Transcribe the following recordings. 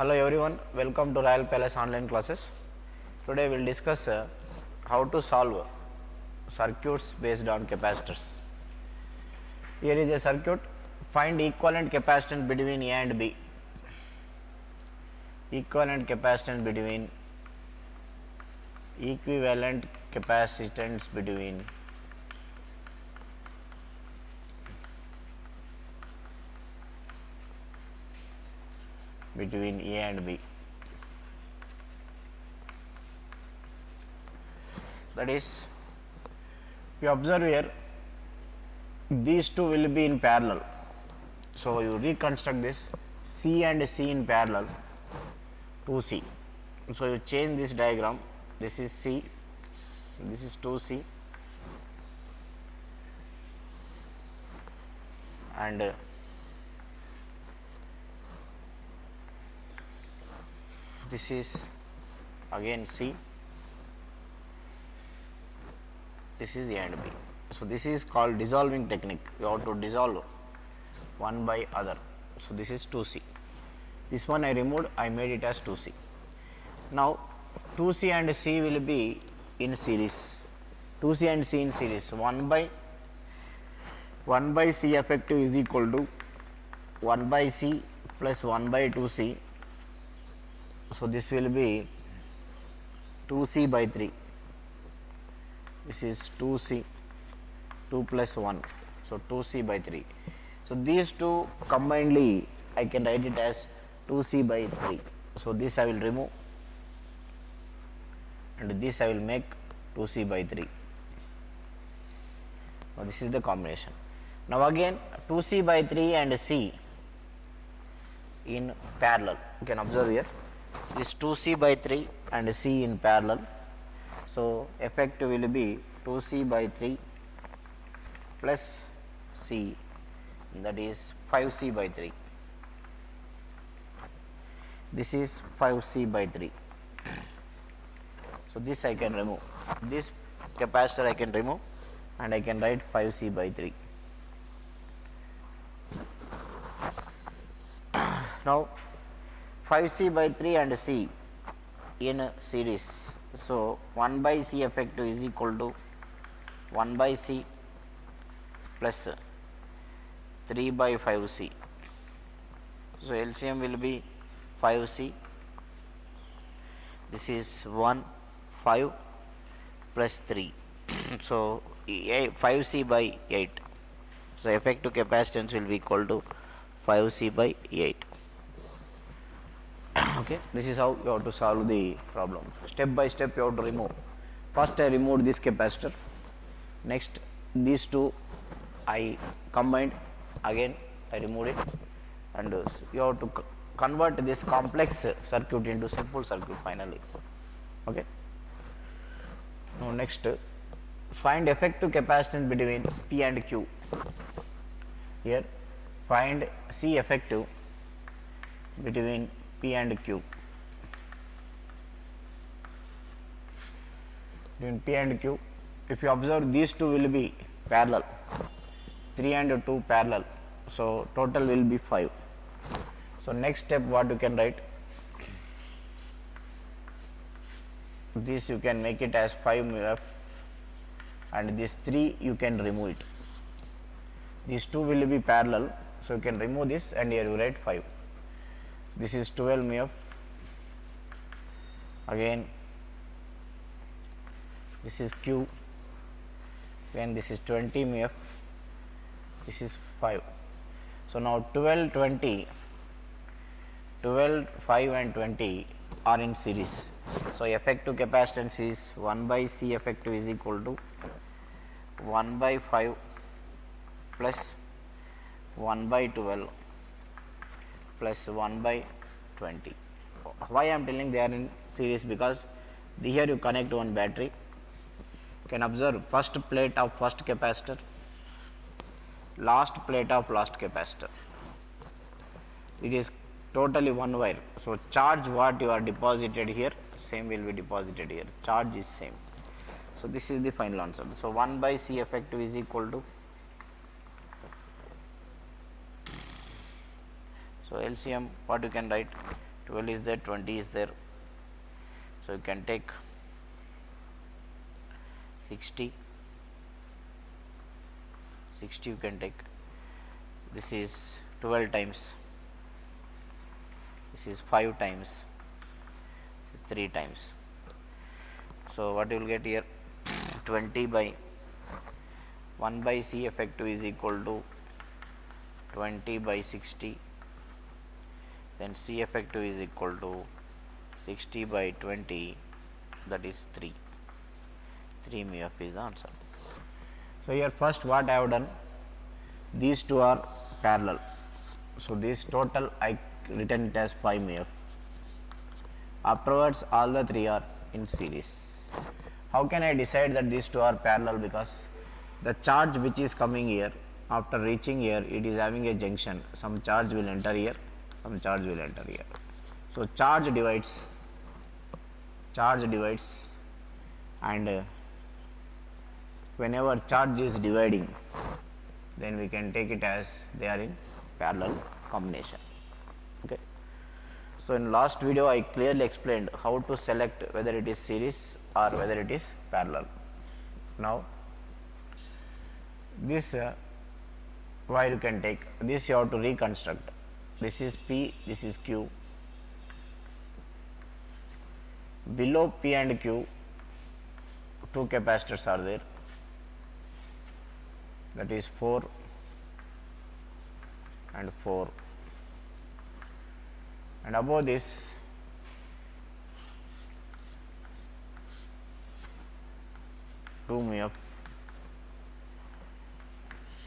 Hello everyone, welcome to Royal Palace online classes. Today we will discuss how to solve circuits based on capacitors. Here is a circuit, find equivalent capacitance between A and B. Equivalent capacitance between A and B. That is, you observe here, these two will be in parallel. So you reconstruct this C and C in parallel, 2C. So you change this diagram, this is C, this is 2C, and this is again C, this is A and B. So this is called dissolving technique. You have to dissolve one by other. So this is 2C. This one I removed, I made it as 2C. Now 2C and C will be in series. 2C and C in series. 1 by C effective is equal to 1 by C plus 1 by 2C. So this will be 2C by 3. This is 2C, 2 plus 1. So 2C by 3. So these two combinedly I can write it as 2C by 3. So this I will remove and this I will make 2C by 3. Now this is the combination. Now again 2C by 3 and C in parallel. You can observe here, this 2C by 3 and C in parallel. So effect will be 2C by 3 plus C, that is 5C by 3. This is 5C by 3. So this I can remove. This capacitor I can remove and I can write 5C by 3. Now 5C by 3 and C in series. So 1 by C effective is equal to 1 by C plus 3 by 5C. So LCM will be 5C. This is 1, 5 plus 3. So 5C by 8. So effective capacitance will be equal to 5C by 8. Okay, this is how you have to solve the problem. Step by step you have to remove. First I removed this capacitor. Next these two I combined. Again I removed it, and you have to convert this complex circuit into simple circuit finally. Okay. Now next, find effective capacitance between P and Q. Here find C effective between P and Q. Between P and Q, if you observe, these two will be parallel, 3 and 2 parallel. So total will be 5. So next step, what you can write, this you can make it as 5 mu f, and this 3 you can remove it. These two will be parallel, so you can remove this and here you write 5. This is 12 mu f. Again this is Q, then this is 20 mu f, this is 5. So now 12, 20, 12, 5 and 20 are in series. So effective capacitance is 1 by C effective is equal to 1 by 5 plus 1 by 12 plus 1 by 20. Why I am telling they are in series? Because here you connect one battery. You can observe first plate of first capacitor, last plate of last capacitor. It is totally one wire. So charge what you are deposited here, same will be deposited here. Charge is same. So this is the final answer. So 1 by C effective is equal to, so LCM what you can write, 12 is there, 20 is there. So, you can take 60, you can take, this is 12 times, this is 5 times, 3 times. So, what you will get here 20 by 1 by C effective is equal to 20 by 60, then C effective is equal to 60 by 20, that is 3 mu f is the answer. So, here first what I have done, these two are parallel. So, this total I written it as 5 mu f. Afterwards all the three are in series. How can I decide that these two are parallel? Because the charge which is coming here, after reaching here, it is having a junction, some charge will enter here, some charge will enter here. So, charge divides and whenever charge is dividing, then we can take it as they are in parallel combination. Okay. So, in last video I clearly explained how to select whether it is series or whether it is parallel. Now, this wire you can take, this you have to reconstruct, this is P, this is Q, below P and Q two capacitors are there, that is 4 and 4, and above this two mu f.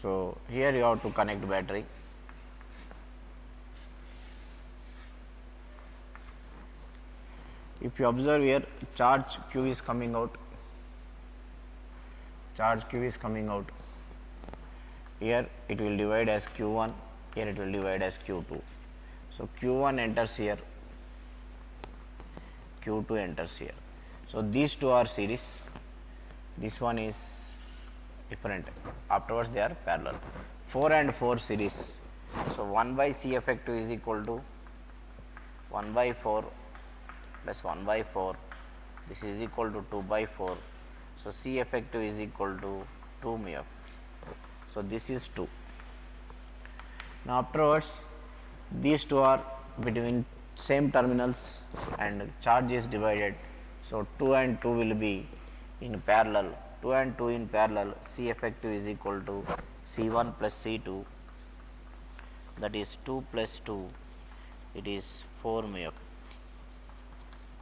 So, here you have to connect battery. If you observe here, charge Q is coming out, here it will divide as Q1, here it will divide as Q2. So, Q1 enters here, Q2 enters here. So, these two are series, this one is different, afterwards they are parallel. 4 and 4 series. So, 1 by C effective is equal to 1 by 4 plus 1 by 4, this is equal to 2 by 4. So, C effective is equal to 2 mu f. So, this is 2. Now, afterwards these two are between same terminals and charge is divided. So, 2 and 2 will be in parallel, 2 and 2 in parallel, C effective is equal to C1 plus C2, that is 2 plus 2, it is 4 mu f,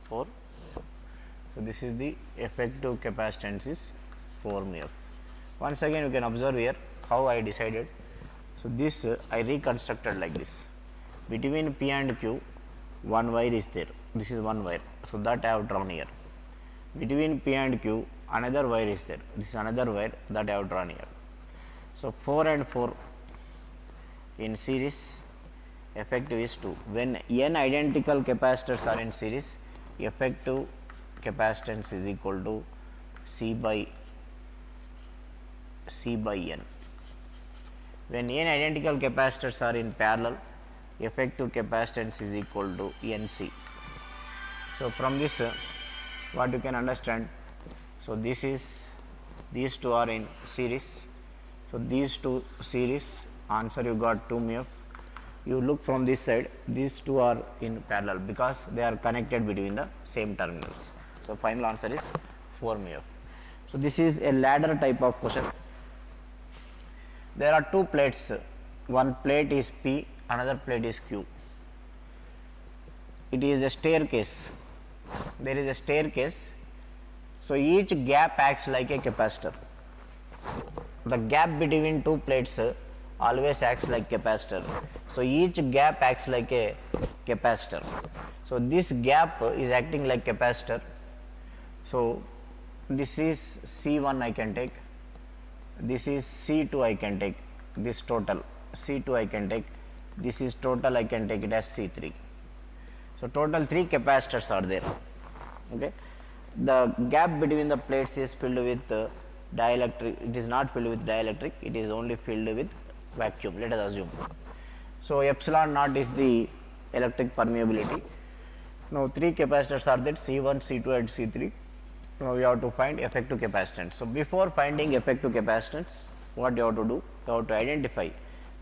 4. So, this is the effective capacitance is 4 mu f. Once again you can observe here how I decided. So, this I reconstructed like this, between P and Q one wire is there, this is one wire. So, that I have drawn here. Between P and Q another wire is there, this is another wire, that I have drawn here. So, 4 and 4 in series, effective is 2. When n identical capacitors are in series, effective capacitance is equal to C by n. When n identical capacitors are in parallel, effective capacitance is equal to NC. So, from this what you can understand, so this is, these two are in series. So, these two series, answer you got 2 mu f. You look from this side, these two are in parallel because they are connected between the same terminals. So, final answer is 4 mu f. So, this is a ladder type of question. There are two plates, one plate is P, another plate is Q. It is a staircase, there is a staircase. So, each gap acts like a capacitor. The gap between two plates always acts like capacitor. So, each gap acts like a capacitor. So, this gap is acting like capacitor. So, this is C1 I can take, this is C2 I can take, this total C2 I can take, this is total I can take it as C3. So, total 3 capacitors are there. Okay. The gap between the plates is filled with dielectric, it is not filled with dielectric, it is only filled with vacuum, let us assume. So, epsilon naught is the electric permeability. Now, 3 capacitors are there, C1, C2 and C3. Now, we have to find effective capacitance. So, before finding effective capacitance, what you have to do? You have to identify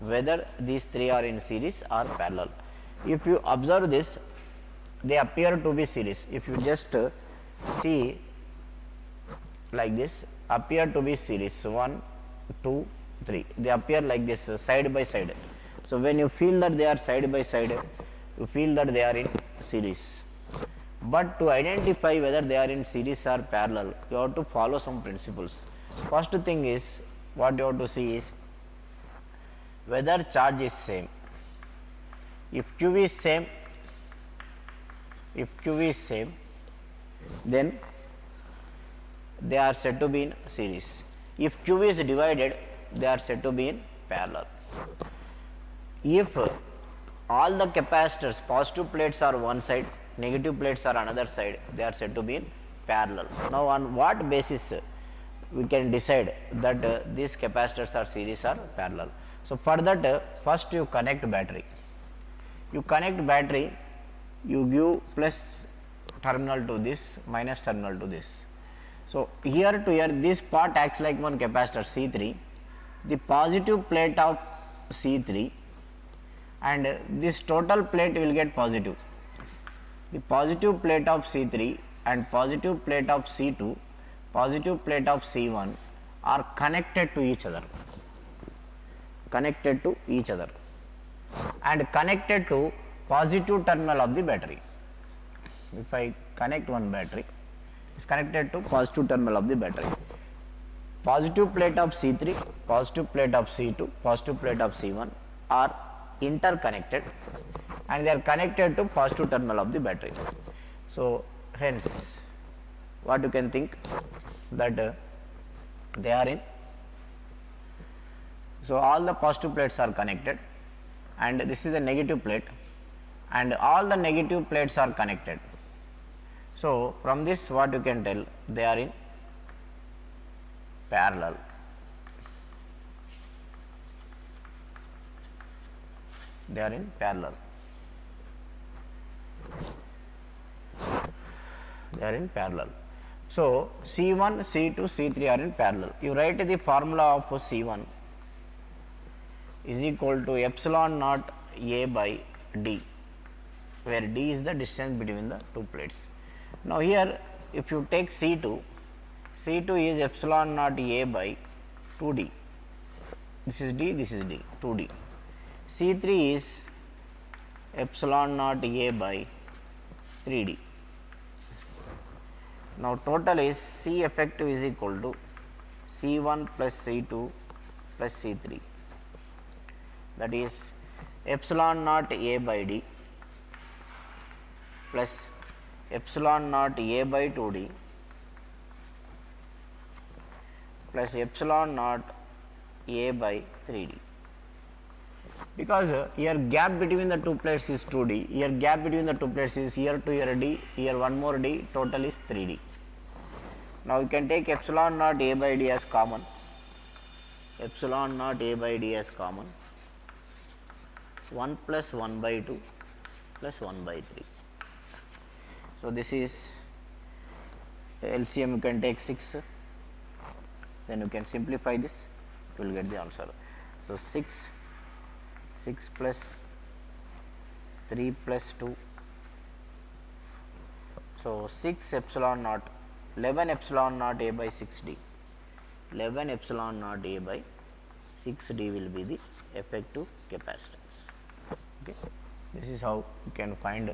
whether these 3 are in series or parallel. If you observe this, they appear to be series. If you just see like this, appear to be series 1, 2, 3. They appear like this side by side. So, when you feel that they are side by side, you feel that they are in series. But to identify whether they are in series or parallel, you have to follow some principles. First thing is, what you have to see is whether charge is same. If Q is same, then they are said to be in series. If Q is divided, they are said to be in parallel. If all the capacitors, positive plates are one side, negative plates are another side, they are said to be in parallel. Now, on what basis we can decide that these capacitors are series or parallel? So, for that first you connect battery. You connect battery, you give plus terminal to this, minus terminal to this. So, here to here this part acts like one capacitor C3, the positive plate of C3 and this total plate will get positive. The positive plate of C3 and positive plate of C2, positive plate of C1 are connected to each other, and connected to positive terminal of the battery. If I connect one battery, is connected to positive terminal of the battery. Positive plate of C3, positive plate of C2, positive plate of C1 are interconnected and they are connected to positive terminal of the battery. So, hence what you can think that they are in. So, all the positive plates are connected and this is a negative plate and all the negative plates are connected. So, from this what you can tell, they are in parallel. They are in parallel. They are in parallel. So, C1, C2, C3 are in parallel. You write the formula of C1 is equal to epsilon naught A by D, where D is the distance between the two plates. Now, here if you take C2, C2 is epsilon naught A by 2D. This is D, this is D, 2D. C3 is epsilon naught A by 3D. Now, total is C effective is equal to C1 plus C2 plus C3, that is epsilon naught A by D plus epsilon naught A by 2D plus epsilon naught A by 3D. Because here gap between the two plates is 2D, here gap between the two plates is here to here D, here one more D, total is 3D. Now, you can take epsilon naught A by D as common, epsilon naught A by D as common, 1 plus 1 by 2 plus 1 by 3. So, this is LCM, you can take 6, then you can simplify this, you will get the answer. So, 6 plus 3 plus 2. So, 6 epsilon naught, 11 epsilon naught A by 6D, 11 epsilon naught A by 6D will be the effective capacitance. Okay. This is how you can find,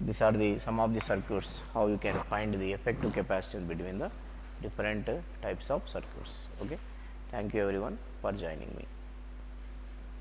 these are the some of the circuits, how you can find the effective capacitance between the different types of circuits. Okay. Thank you everyone for joining me.